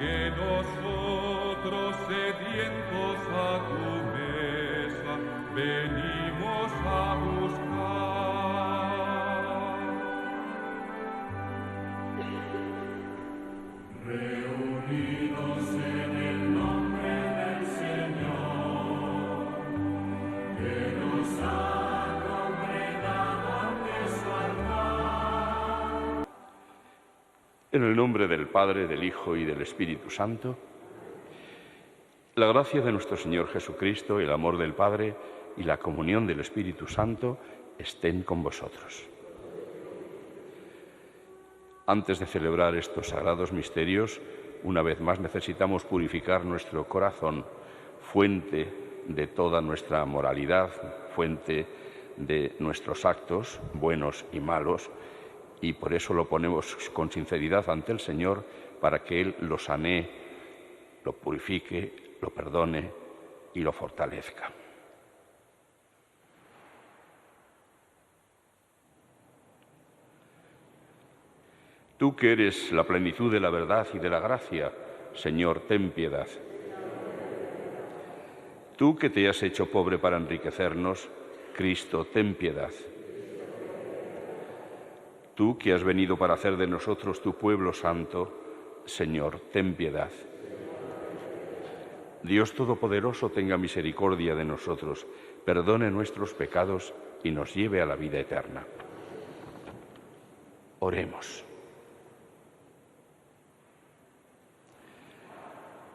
que nosotros sedientos a tu mesa venimos a buscar. Reunidos en el nombre del Señor, que nos ha congregado ante su altar. En el nombre del Padre, del Hijo y del Espíritu Santo, la gracia de nuestro Señor Jesucristo, el amor del Padre y la comunión del Espíritu Santo estén con vosotros. Antes de celebrar estos sagrados misterios, una vez más necesitamos purificar nuestro corazón, fuente de toda nuestra moralidad, fuente de nuestros actos, buenos y malos, y por eso lo ponemos con sinceridad ante el Señor para que Él lo sanee, lo purifique, lo perdone y lo fortalezca. Tú que eres la plenitud de la verdad y de la gracia, Señor, ten piedad. Tú que te has hecho pobre para enriquecernos, Cristo, ten piedad. Tú que has venido para hacer de nosotros tu pueblo santo, Señor, ten piedad. Dios Todopoderoso tenga misericordia de nosotros, perdone nuestros pecados y nos lleve a la vida eterna. Oremos.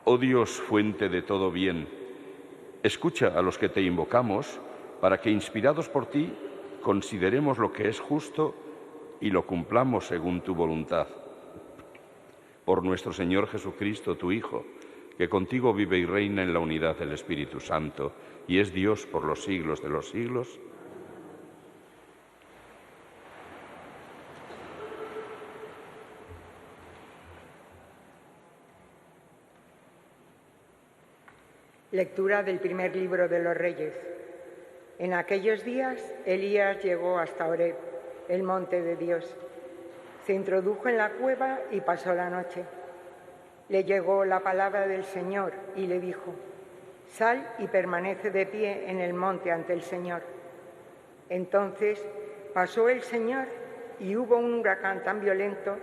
Oh Dios, fuente de todo bien, escucha a los que te invocamos para que, inspirados por ti, consideremos lo que es justo y lo cumplamos según tu voluntad. Por nuestro Señor Jesucristo, tu Hijo, que contigo vive y reina en la unidad del Espíritu Santo y es Dios por los siglos de los siglos. Lectura del primer libro de los Reyes. En aquellos días, Elías llegó hasta Horeb, el monte de Dios. Se introdujo en la cueva y pasó la noche. Le llegó la palabra del Señor y le dijo: «Sal y permanece de pie en el monte ante el Señor». Entonces pasó el Señor y hubo un huracán tan violento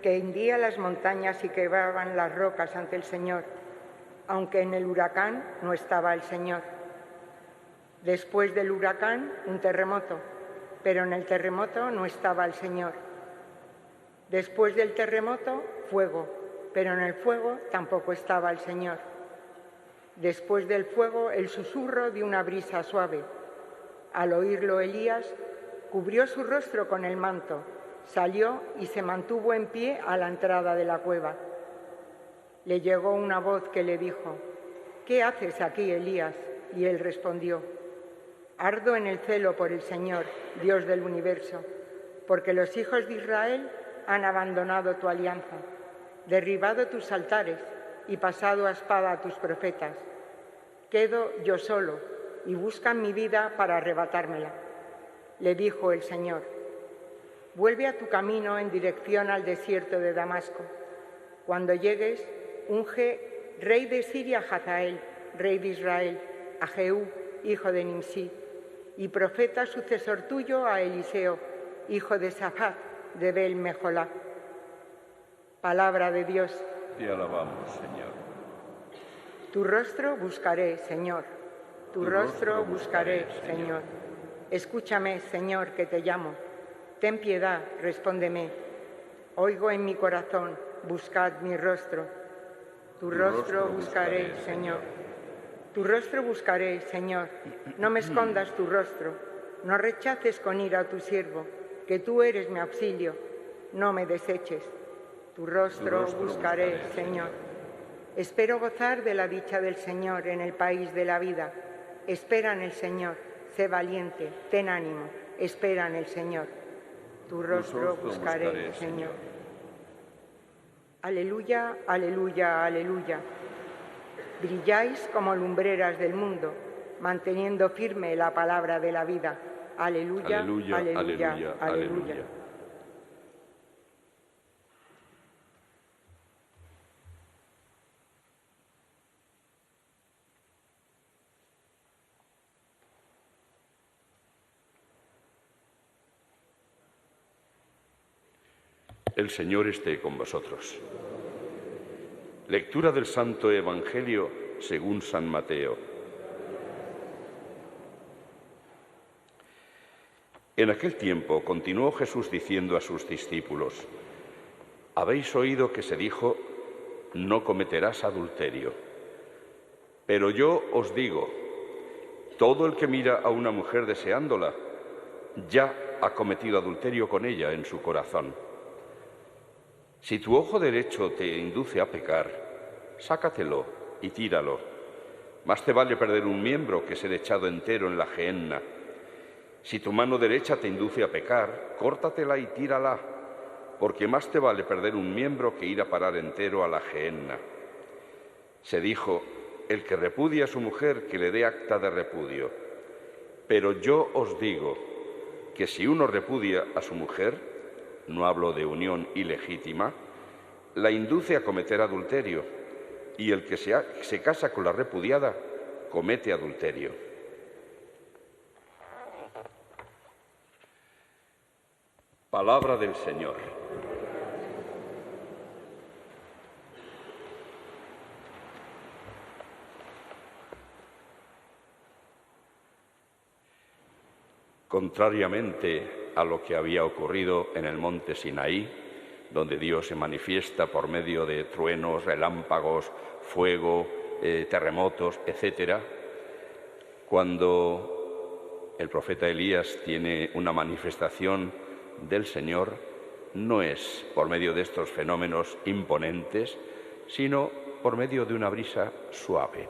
que hendía las montañas y quebraban las rocas ante el Señor, aunque en el huracán no estaba el Señor. Después del huracán, un terremoto, pero en el terremoto no estaba el Señor. Después del terremoto, fuego, pero en el fuego tampoco estaba el Señor. Después del fuego, el susurro de una brisa suave. Al oírlo, Elías cubrió su rostro con el manto, salió y se mantuvo en pie a la entrada de la cueva. Le llegó una voz que le dijo: «¿Qué haces aquí, Elías?». Y él respondió: «Ardo en el celo por el Señor, Dios del universo, porque los hijos de Israel han abandonado tu alianza, derribado tus altares y pasado a espada a tus profetas. Quedo yo solo y buscan mi vida para arrebatármela». Le dijo el Señor: «Vuelve a tu camino en dirección al desierto de Damasco. Cuando llegues, unge rey de Siria a Hazael, rey de Israel, a Jehú, hijo de Nimsi, y profeta sucesor tuyo a Eliseo, hijo de Safat, de Bel-Mejolá». Palabra de Dios. Te alabamos, Señor. Tu rostro buscaré, Señor. Tu rostro buscaré, Señor. Escúchame, Señor, que te llamo. Ten piedad, respóndeme. Oigo en mi corazón, buscad mi rostro. Tu rostro buscaré, Señor. Tu rostro buscaré, Señor. No me escondas tu rostro. No rechaces con ira a tu siervo, que tú eres mi auxilio. No me deseches. Tu rostro buscaré, Señor. Espero gozar de la dicha del Señor en el país de la vida. Espera en el Señor. Sé valiente, ten ánimo. Espera en el Señor. Tu rostro buscaré, Señor. Aleluya, aleluya, aleluya. Brilláis como lumbreras del mundo, manteniendo firme la palabra de la vida. Aleluya, aleluya, aleluya, aleluya. Aleluya. El Señor esté con vosotros. Lectura del Santo Evangelio según San Mateo. En aquel tiempo continuó Jesús diciendo a sus discípulos: habéis oído que se dijo, no cometerás adulterio. Pero yo os digo, todo el que mira a una mujer deseándola, ya ha cometido adulterio con ella en su corazón. Si tu ojo derecho te induce a pecar, sácatelo y tíralo. Más te vale perder un miembro que ser echado entero en la gehenna. Si tu mano derecha te induce a pecar, córtatela y tírala, porque más te vale perder un miembro que ir a parar entero a la gehenna. Se dijo, el que repudia a su mujer, que le dé acta de repudio. Pero yo os digo que si uno repudia a su mujer, no hablo de unión ilegítima, la induce a cometer adulterio, y el que se casa con la repudiada comete adulterio. Palabra del Señor. Contrariamente a lo que había ocurrido en el monte Sinaí, donde Dios se manifiesta por medio de truenos, relámpagos, fuego, terremotos, etc., cuando el profeta Elías tiene una manifestación del Señor, no es por medio de estos fenómenos imponentes, sino por medio de una brisa suave.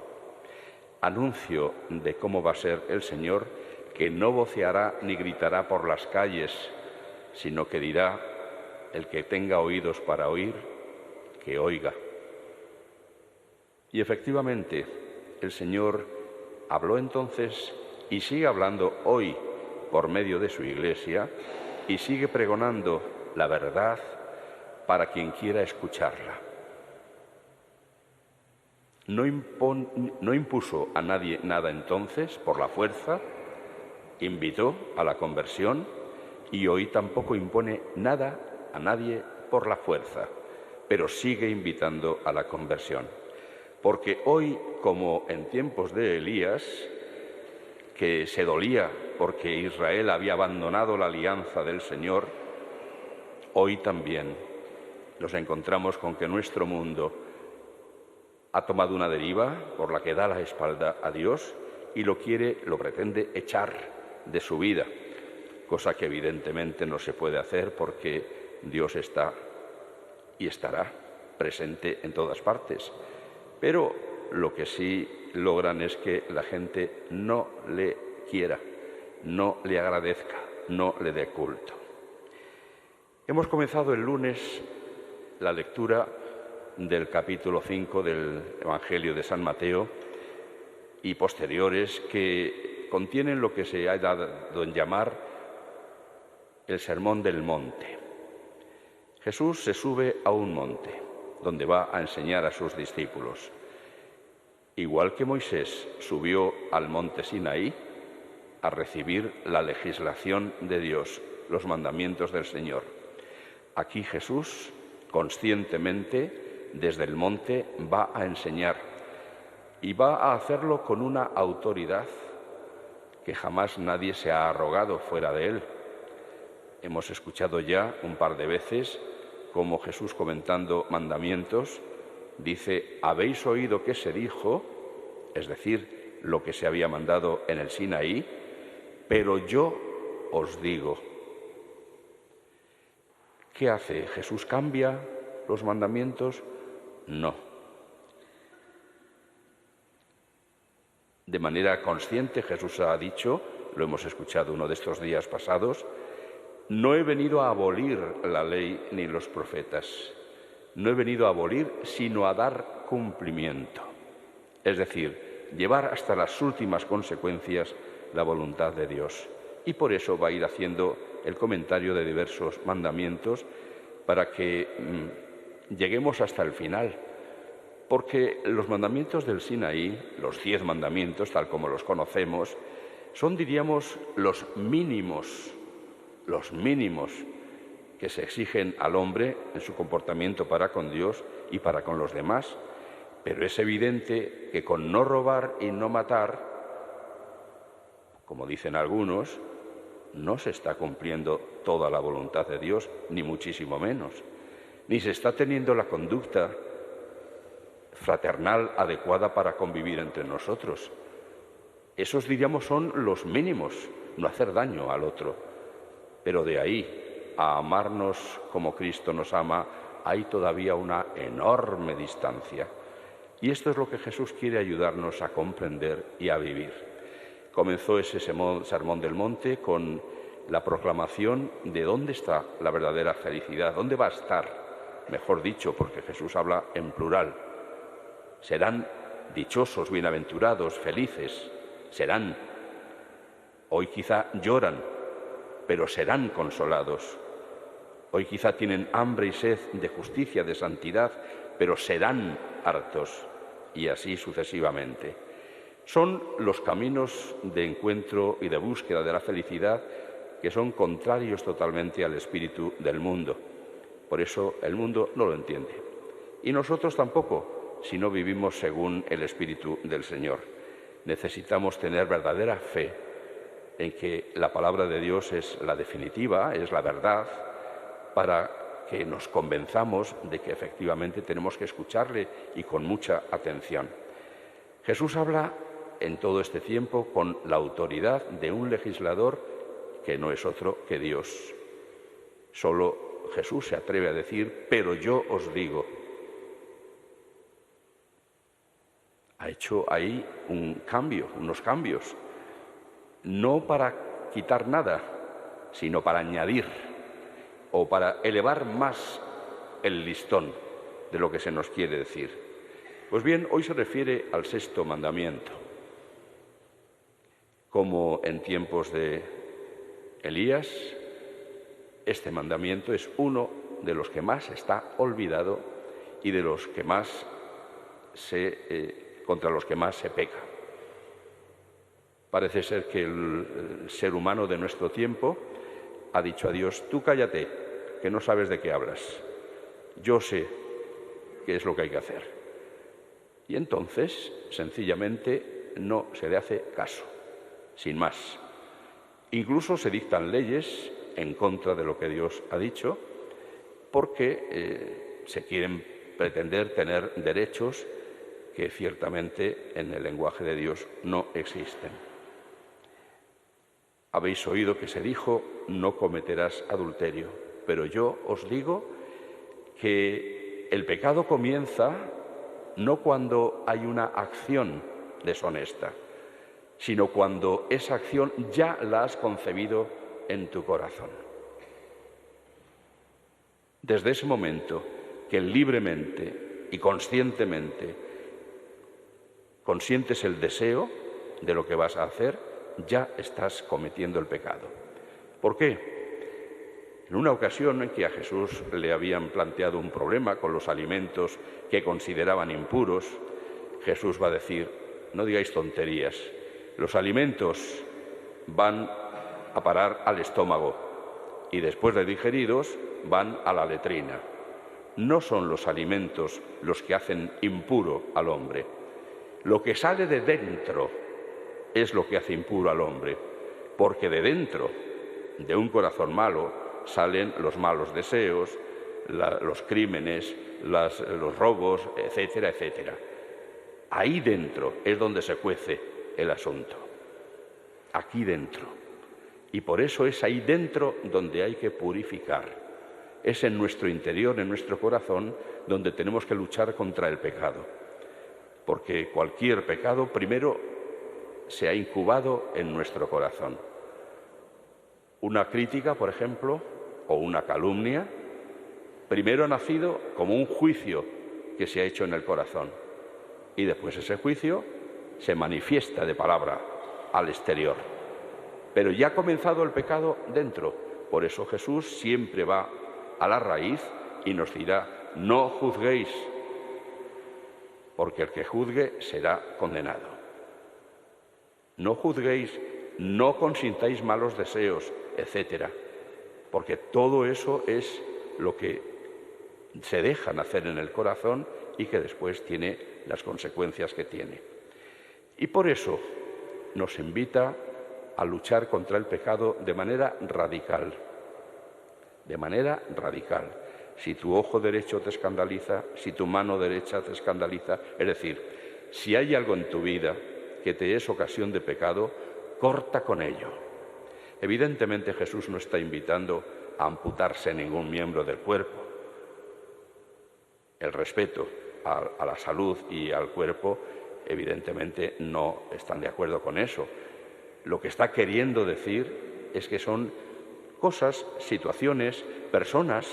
Anuncio de cómo va a ser el Señor, que no voceará ni gritará por las calles, sino que dirá, el que tenga oídos para oír, que oiga. Y efectivamente, el Señor habló entonces y sigue hablando hoy por medio de su Iglesia y sigue pregonando la verdad para quien quiera escucharla. No impuso a nadie nada entonces por la fuerza, invitó a la conversión y hoy tampoco impone nada a nadie por la fuerza, pero sigue invitando a la conversión. Porque hoy, como en tiempos de Elías, que se dolía porque Israel había abandonado la alianza del Señor, hoy también nos encontramos con que nuestro mundo ha tomado una deriva por la que da la espalda a Dios y lo pretende echar de su vida, cosa que evidentemente no se puede hacer porque Dios está y estará presente en todas partes. Pero lo que sí logran es que la gente no le quiera, no le agradezca, no le dé culto. Hemos comenzado el lunes la lectura del capítulo 5 del Evangelio de San Mateo y posteriores que contienen lo que se ha dado en llamar el Sermón del Monte. Jesús se sube a un monte donde va a enseñar a sus discípulos. Igual que Moisés subió al monte Sinaí a recibir la legislación de Dios, los mandamientos del Señor. Aquí Jesús, conscientemente, desde el monte, va a enseñar y va a hacerlo con una autoridad que jamás nadie se ha arrogado fuera de él. Hemos escuchado ya un par de veces cómo Jesús, comentando mandamientos, dice, habéis oído que se dijo, es decir, lo que se había mandado en el Sinaí, pero yo os digo. ¿Qué hace? ¿Jesús cambia los mandamientos? No. De manera consciente Jesús ha dicho, lo hemos escuchado uno de estos días pasados, no he venido a abolir la ley ni los profetas, no he venido a abolir sino a dar cumplimiento, es decir, llevar hasta las últimas consecuencias la voluntad de Dios. Y por eso va a ir haciendo el comentario de diversos mandamientos para que lleguemos hasta el final. Porque los mandamientos del Sinaí, los 10 mandamientos, tal como los conocemos, son, diríamos, los mínimos que se exigen al hombre en su comportamiento para con Dios y para con los demás, pero es evidente que con no robar y no matar, como dicen algunos, no se está cumpliendo toda la voluntad de Dios, ni muchísimo menos, ni se está teniendo la conducta fraternal adecuada para convivir entre nosotros. Esos, diríamos, son los mínimos, no hacer daño al otro. Pero de ahí a amarnos como Cristo nos ama, hay todavía una enorme distancia. Y esto es lo que Jesús quiere ayudarnos a comprender y a vivir. Comenzó ese sermón del monte con la proclamación de dónde está la verdadera felicidad, dónde va a estar, mejor dicho, porque Jesús habla en plural. Serán dichosos, bienaventurados, felices, serán. Hoy quizá lloran, pero serán consolados. Hoy quizá tienen hambre y sed de justicia, de santidad, pero serán hartos, y así sucesivamente. Son los caminos de encuentro y de búsqueda de la felicidad que son contrarios totalmente al espíritu del mundo. Por eso el mundo no lo entiende. Y nosotros tampoco, si no vivimos según el espíritu del Señor. Necesitamos tener verdadera fe en que la palabra de Dios es la definitiva, es la verdad, para que nos convenzamos de que efectivamente tenemos que escucharle y con mucha atención. Jesús habla en todo este tiempo con la autoridad de un legislador que no es otro que Dios. Solo Jesús se atreve a decir, pero yo os digo. Ha hecho ahí un cambio, unos cambios, no para quitar nada, sino para añadir o para elevar más el listón de lo que se nos quiere decir. Pues bien, hoy se refiere al sexto mandamiento. Como en tiempos de Elías, este mandamiento es uno de los que más está olvidado y de los que más contra los que más se peca. Parece ser que el ser humano de nuestro tiempo ha dicho a Dios, tú cállate, que no sabes de qué hablas. Yo sé qué es lo que hay que hacer. Y entonces, sencillamente, no se le hace caso, sin más. Incluso se dictan leyes en contra de lo que Dios ha dicho, porque se quieren pretender tener derechos que ciertamente en el lenguaje de Dios no existen. Habéis oído que se dijo, no cometerás adulterio, pero yo os digo que el pecado comienza no cuando hay una acción deshonesta, sino cuando esa acción ya la has concebido en tu corazón. Desde ese momento que libremente y conscientemente consientes el deseo de lo que vas a hacer, ya estás cometiendo el pecado. ¿Por qué? En una ocasión en que a Jesús le habían planteado un problema con los alimentos que consideraban impuros, Jesús va a decir, no digáis tonterías, los alimentos van a parar al estómago y después de digeridos van a la letrina. No son los alimentos los que hacen impuro al hombre. Lo que sale de dentro es lo que hace impuro al hombre, porque de dentro de un corazón malo salen los malos deseos, los crímenes, los robos, etcétera, etcétera. Ahí dentro es donde se cuece el asunto, aquí dentro. Y por eso es ahí dentro donde hay que purificar. Es en nuestro interior, en nuestro corazón, donde tenemos que luchar contra el pecado. Porque cualquier pecado primero se ha incubado en nuestro corazón. Una crítica, por ejemplo, o una calumnia, primero ha nacido como un juicio que se ha hecho en el corazón. Y después ese juicio se manifiesta de palabra al exterior. Pero ya ha comenzado el pecado dentro. Por eso Jesús siempre va a la raíz y nos dirá, no juzguéis, porque el que juzgue será condenado. No juzguéis, no consintáis malos deseos, etc. porque todo eso es lo que se deja nacer en el corazón y que después tiene las consecuencias que tiene. Y por eso nos invita a luchar contra el pecado de manera radical. De manera radical. Si tu ojo derecho te escandaliza, si tu mano derecha te escandaliza, es decir, si hay algo en tu vida que te es ocasión de pecado, corta con ello. Evidentemente Jesús no está invitando a amputarse ningún miembro del cuerpo. El respeto a la salud y al cuerpo, evidentemente no están de acuerdo con eso. Lo que está queriendo decir es que son cosas, situaciones, personas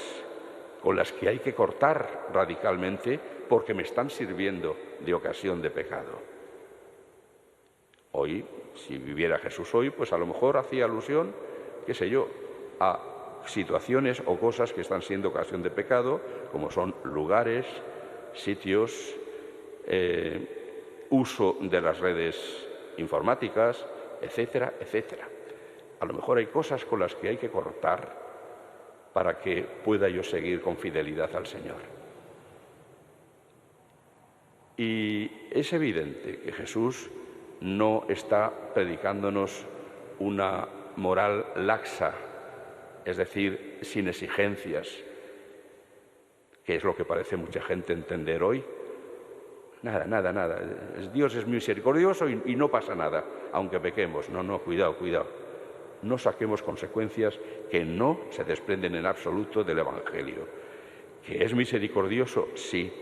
con las que hay que cortar radicalmente porque me están sirviendo de ocasión de pecado. Hoy, si viviera Jesús hoy, pues a lo mejor hacía alusión, qué sé yo, a situaciones o cosas que están siendo ocasión de pecado, como son lugares, sitios, uso de las redes informáticas, etcétera, etcétera. A lo mejor hay cosas con las que hay que cortar para que pueda yo seguir con fidelidad al Señor. Y es evidente que Jesús no está predicándonos una moral laxa, es decir, sin exigencias, que es lo que parece mucha gente entender hoy. Nada, nada, nada. Dios es misericordioso y no pasa nada, aunque pequemos. No, cuidado, cuidado. No saquemos consecuencias que no se desprenden en absoluto del Evangelio. ¿Que es misericordioso? Sí,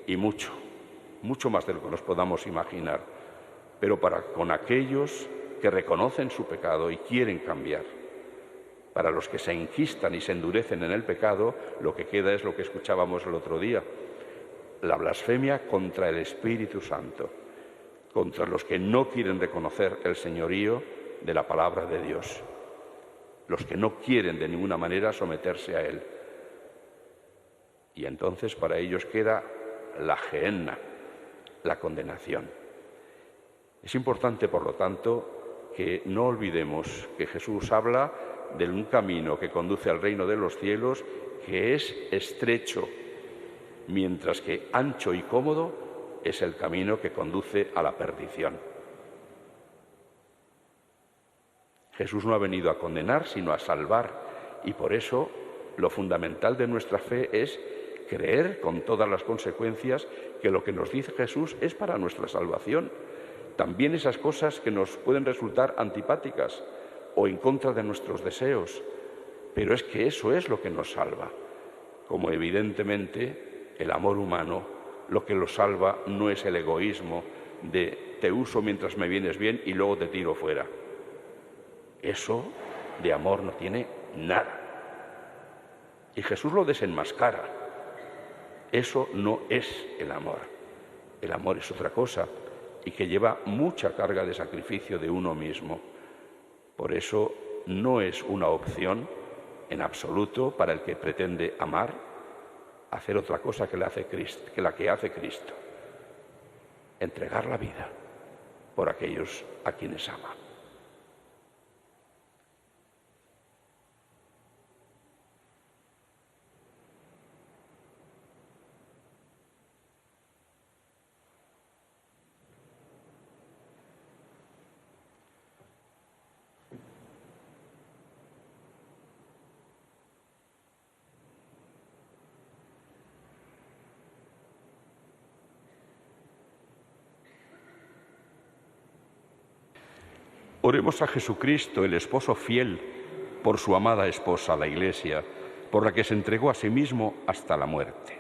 y mucho más de lo que nos podamos imaginar, pero con aquellos que reconocen su pecado y quieren cambiar. Para los que se enquistan y se endurecen en el pecado, lo que queda es lo que escuchábamos el otro día, la blasfemia contra el Espíritu Santo, contra los que no quieren reconocer el señorío de la palabra de Dios, los que no quieren de ninguna manera someterse a Él. Y entonces para ellos queda la gehenna, la condenación. Es importante, por lo tanto, que no olvidemos que Jesús habla de un camino que conduce al reino de los cielos que es estrecho, mientras que ancho y cómodo es el camino que conduce a la perdición. Jesús no ha venido a condenar, sino a salvar, y por eso lo fundamental de nuestra fe es creer con todas las consecuencias que lo que nos dice Jesús es para nuestra salvación. También esas cosas que nos pueden resultar antipáticas o en contra de nuestros deseos, pero es que eso es lo que nos salva, como evidentemente el amor humano, lo que lo salva no es el egoísmo de te uso mientras me vienes bien y luego te tiro fuera. Eso de amor no tiene nada. Y Jesús lo desenmascara. Eso no es el amor. El amor es otra cosa y que lleva mucha carga de sacrificio de uno mismo. Por eso no es una opción en absoluto para el que pretende amar hacer otra cosa que la que hace Cristo. Entregar la vida por aquellos a quienes ama. Oremos a Jesucristo, el esposo fiel, por su amada esposa, la Iglesia, por la que se entregó a sí mismo hasta la muerte.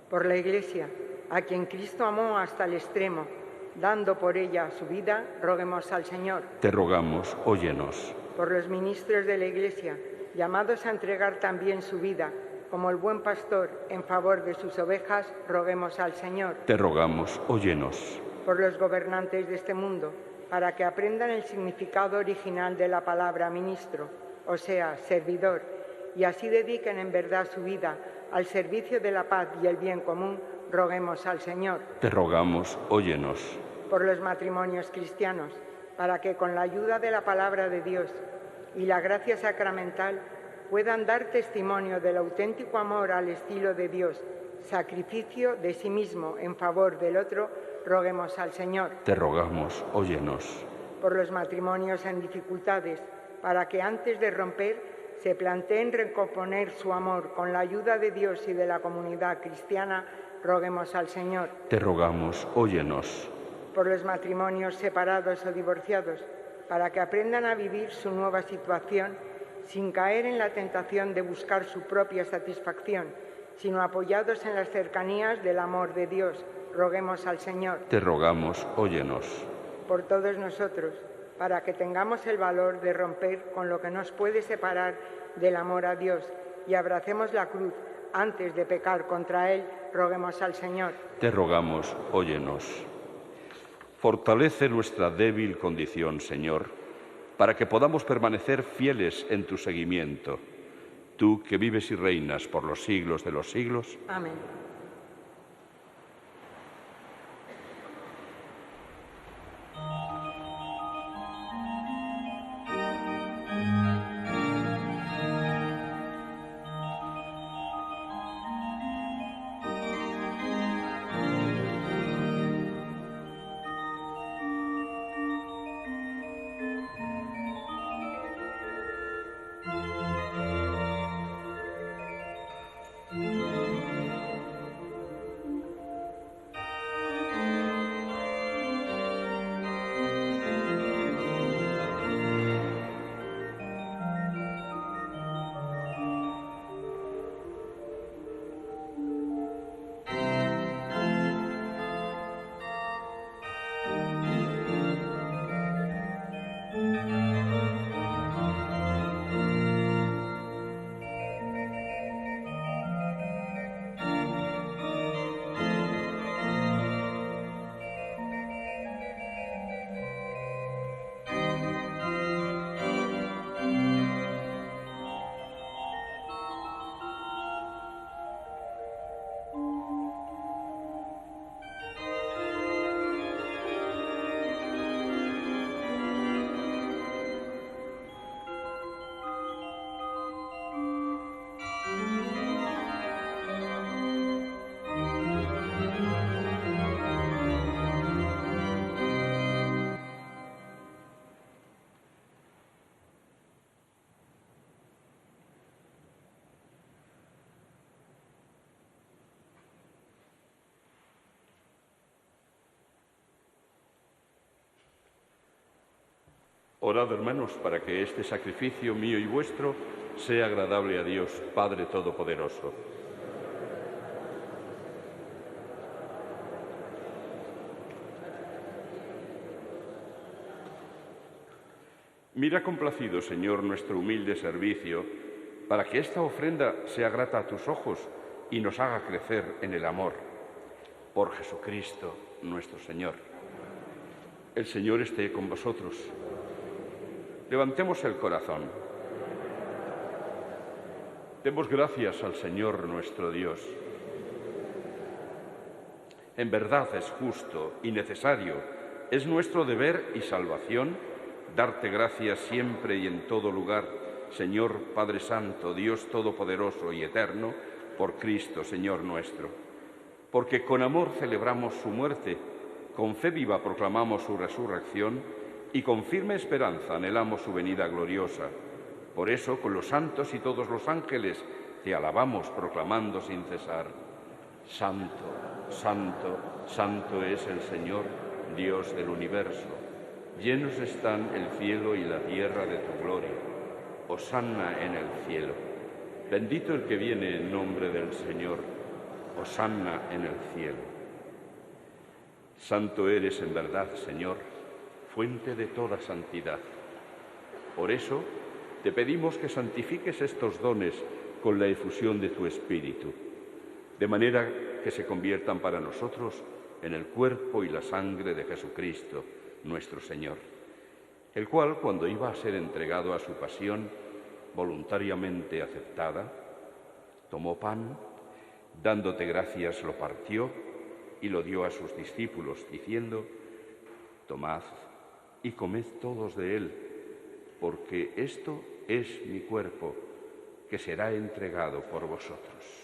Por la Iglesia, a quien Cristo amó hasta el extremo, dando por ella su vida, roguemos al Señor. Te rogamos, óyenos. Por los ministros de la Iglesia, llamados a entregar también su vida, como el buen pastor, en favor de sus ovejas, roguemos al Señor. Te rogamos, óyenos. Por los gobernantes de este mundo, para que aprendan el significado original de la palabra ministro, o sea, servidor, y así dediquen en verdad su vida al servicio de la paz y el bien común, roguemos al Señor. Te rogamos, óyenos. Por los matrimonios cristianos, para que con la ayuda de la palabra de Dios y la gracia sacramental puedan dar testimonio del auténtico amor al estilo de Dios, sacrificio de sí mismo en favor del otro, roguemos al Señor. Te rogamos, óyenos. Por los matrimonios en dificultades, para que antes de romper se planteen recomponer su amor con la ayuda de Dios y de la comunidad cristiana, roguemos al Señor. Te rogamos, óyenos. Por los matrimonios separados o divorciados, para que aprendan a vivir su nueva situación sin caer en la tentación de buscar su propia satisfacción, sino apoyados en las cercanías del amor de Dios, roguemos al Señor. Te rogamos, óyenos. Por todos nosotros, para que tengamos el valor de romper con lo que nos puede separar del amor a Dios y abracemos la cruz antes de pecar contra Él, roguemos al Señor. Te rogamos, óyenos. Fortalece nuestra débil condición, Señor, para que podamos permanecer fieles en tu seguimiento. Tú que vives y reinas por los siglos de los siglos. Amén. Orad, hermanos, para que este sacrificio mío y vuestro sea agradable a Dios, Padre Todopoderoso. Mira complacido, Señor, nuestro humilde servicio, para que esta ofrenda sea grata a tus ojos y nos haga crecer en el amor. Por Jesucristo, nuestro Señor. El Señor esté con vosotros. Levantemos el corazón. Demos gracias al Señor nuestro Dios. En verdad es justo y necesario, es nuestro deber y salvación darte gracias siempre y en todo lugar, Señor Padre Santo, Dios Todopoderoso y Eterno, por Cristo, Señor nuestro. Porque con amor celebramos su muerte, con fe viva proclamamos su resurrección y con firme esperanza anhelamos su venida gloriosa. Por eso, con los santos y todos los ángeles, te alabamos proclamando sin cesar: Santo, Santo, Santo es el Señor, Dios del universo. Llenos están el cielo y la tierra de tu gloria. Hosanna en el cielo. Bendito el que viene en nombre del Señor. Hosanna en el cielo. Santo eres en verdad, Señor, fuente de toda santidad. Por eso, te pedimos que santifiques estos dones con la efusión de tu Espíritu, de manera que se conviertan para nosotros en el cuerpo y la sangre de Jesucristo, nuestro Señor, el cual, cuando iba a ser entregado a su pasión voluntariamente aceptada, tomó pan, dándote gracias, lo partió y lo dio a sus discípulos, diciendo: Tomad y comed todos de él, porque esto es mi cuerpo, que será entregado por vosotros.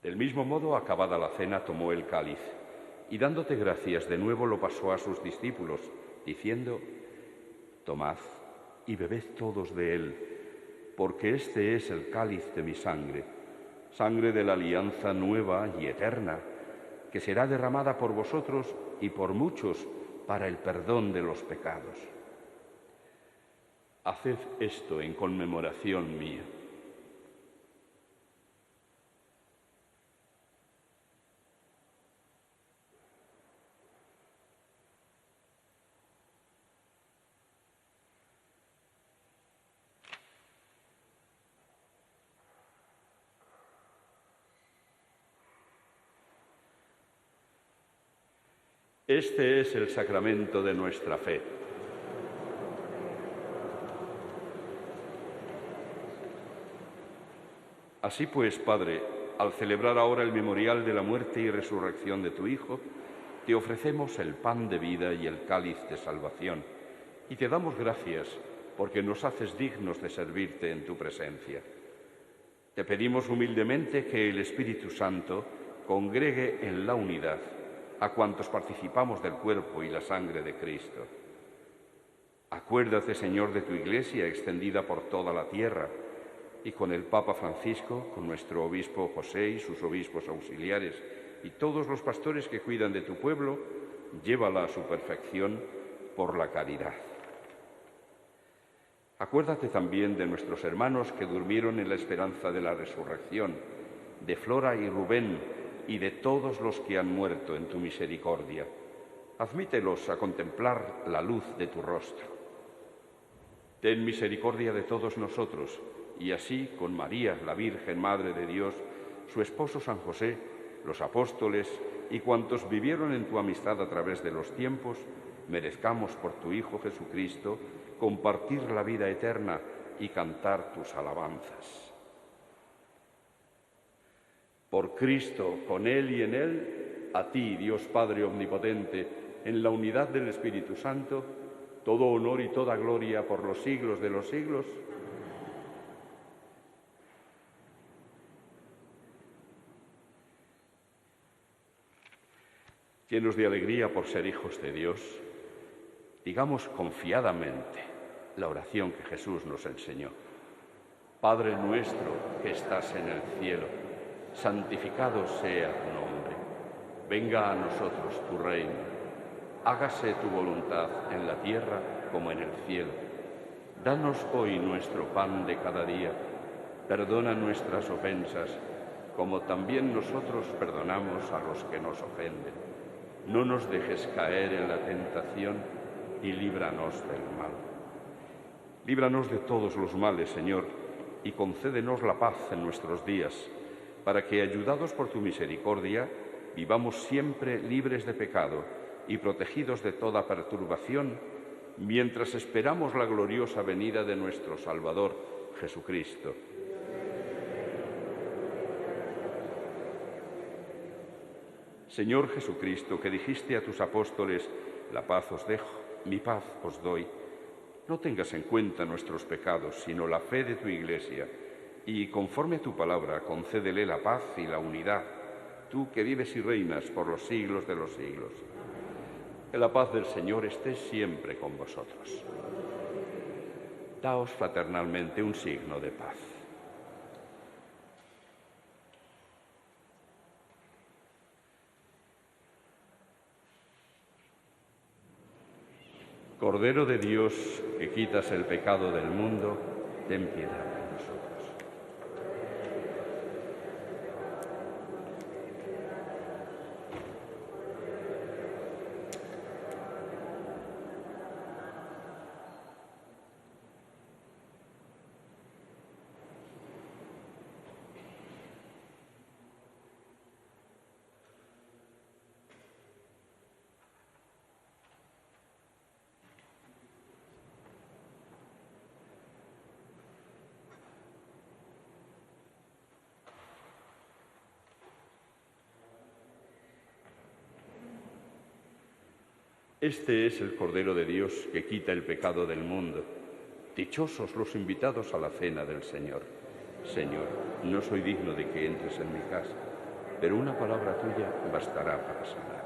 Del mismo modo, acabada la cena, tomó el cáliz y dándote gracias de nuevo lo pasó a sus discípulos, diciendo: Tomad y bebed todos de él, porque este es el cáliz de mi sangre, sangre de la alianza nueva y eterna, que será derramada por vosotros y por muchos para el perdón de los pecados. Haced esto en conmemoración mía. Este es el sacramento de nuestra fe. Así pues, Padre, al celebrar ahora el memorial de la muerte y resurrección de tu Hijo, te ofrecemos el pan de vida y el cáliz de salvación, y te damos gracias porque nos haces dignos de servirte en tu presencia. Te pedimos humildemente que el Espíritu Santo congregue en la unidad a cuantos participamos del cuerpo y la sangre de Cristo. Acuérdate, Señor, de tu Iglesia extendida por toda la tierra, y con el Papa Francisco, con nuestro obispo José y sus obispos auxiliares, y todos los pastores que cuidan de tu pueblo, llévala a su perfección por la caridad. Acuérdate también de nuestros hermanos que durmieron en la esperanza de la resurrección, de Flora y Rubén, y de todos los que han muerto en tu misericordia. Admítelos a contemplar la luz de tu rostro. Ten misericordia de todos nosotros, y así, con María, la Virgen Madre de Dios, su esposo San José, los apóstoles y cuantos vivieron en tu amistad a través de los tiempos, merezcamos por tu Hijo Jesucristo compartir la vida eterna y cantar tus alabanzas. Por Cristo, con Él y en Él, a ti, Dios Padre Omnipotente, en la unidad del Espíritu Santo, todo honor y toda gloria por los siglos de los siglos. Llenos de alegría por ser hijos de Dios, digamos confiadamente la oración que Jesús nos enseñó. Padre nuestro que estás en el cielo, santificado sea tu nombre. Venga a nosotros tu reino. Hágase tu voluntad en la tierra como en el cielo. Danos hoy nuestro pan de cada día. Perdona nuestras ofensas, como también nosotros perdonamos a los que nos ofenden. No nos dejes caer en la tentación y líbranos del mal. Líbranos de todos los males, Señor, y concédenos la paz en nuestros días, para que, ayudados por tu misericordia, vivamos siempre libres de pecado y protegidos de toda perturbación, mientras esperamos la gloriosa venida de nuestro Salvador, Jesucristo. Señor Jesucristo, que dijiste a tus apóstoles: la paz os dejo, mi paz os doy, no tengas en cuenta nuestros pecados, sino la fe de tu Iglesia, y conforme a tu palabra, concédele la paz y la unidad, tú que vives y reinas por los siglos de los siglos. Que la paz del Señor esté siempre con vosotros. Daos fraternalmente un signo de paz. Cordero de Dios, que quitas el pecado del mundo, ten piedad de nosotros. Este es el Cordero de Dios que quita el pecado del mundo. Dichosos los invitados a la cena del Señor. Señor, no soy digno de que entres en mi casa, pero una palabra tuya bastará para sanar.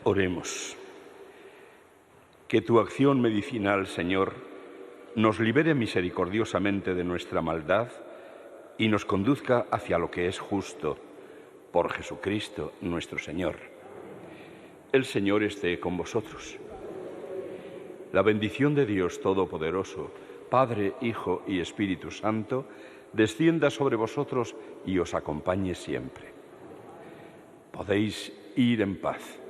Oremos. Que tu acción medicinal, Señor, nos libere misericordiosamente de nuestra maldad y nos conduzca hacia lo que es justo, por Jesucristo nuestro Señor. El Señor esté con vosotros. La bendición de Dios Todopoderoso, Padre, Hijo y Espíritu Santo, descienda sobre vosotros y os acompañe siempre. Podéis ir en paz.